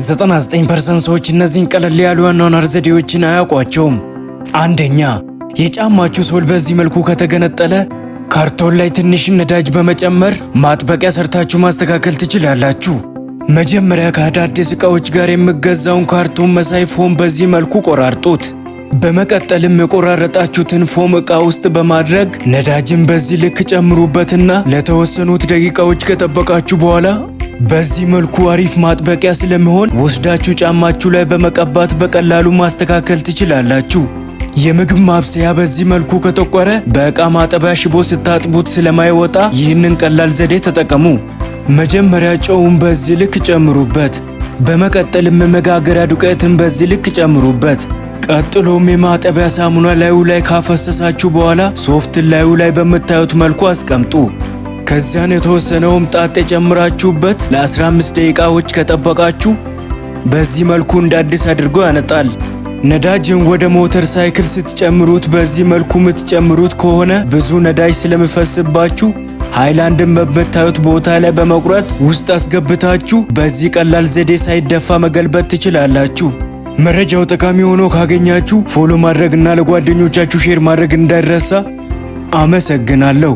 99% ሰዎች እነዚህን ቀለል ያሉ የአኗኗር ዘዴዎችን አያውቋቸውም። አንደኛ፣ የጫማችሁ ሶል በዚህ መልኩ ከተገነጠለ ካርቶን ላይ ትንሽ ነዳጅ በመጨመር ማጥበቂያ ሰርታችሁ ማስተካከል ትችላላችሁ። መጀመሪያ ከአዳዲስ ዕቃዎች ጋር የምገዛውን ካርቶን መሳይ ፎም በዚህ መልኩ ቆራርጡት። በመቀጠልም የቆራረጣችሁትን ፎም ዕቃ ውስጥ በማድረግ ነዳጅን በዚህ ልክ ጨምሩበትና ለተወሰኑት ደቂቃዎች ከጠበቃችሁ በኋላ በዚህ መልኩ አሪፍ ማጥበቂያ ስለሚሆን ወስዳችሁ ጫማችሁ ላይ በመቀባት በቀላሉ ማስተካከል ትችላላችሁ። የምግብ ማብሰያ በዚህ መልኩ ከጠቆረ በዕቃ ማጠቢያ ሽቦ ስታጥቡት ስለማይወጣ ይህንን ቀላል ዘዴ ተጠቀሙ። መጀመሪያ ጨውን በዚህ ልክ ጨምሩበት። በመቀጠልም መጋገሪያ ዱቄትን በዚህ ልክ ጨምሩበት። ቀጥሎም የማጠቢያ ሳሙና ላዩ ላይ ካፈሰሳችሁ በኋላ ሶፍትን ላዩ ላይ በምታዩት መልኩ አስቀምጡ። ከዚያን የተወሰነውም ጣጤ ጨምራችሁበት ለ15 ደቂቃዎች ከጠበቃችሁ በዚህ መልኩ እንደ አዲስ አድርጎ ያነጣል። ነዳጅን ወደ ሞተር ሳይክል ስትጨምሩት በዚህ መልኩ የምትጨምሩት ከሆነ ብዙ ነዳጅ ስለሚፈስባችሁ ሃይላንድን በምታዩት ቦታ ላይ በመቁረጥ ውስጥ አስገብታችሁ በዚህ ቀላል ዘዴ ሳይደፋ መገልበጥ ትችላላችሁ። መረጃው ጠቃሚ ሆኖ ካገኛችሁ ፎሎ ማድረግና ለጓደኞቻችሁ ሼር ማድረግ እንዳይረሳ። አመሰግናለሁ።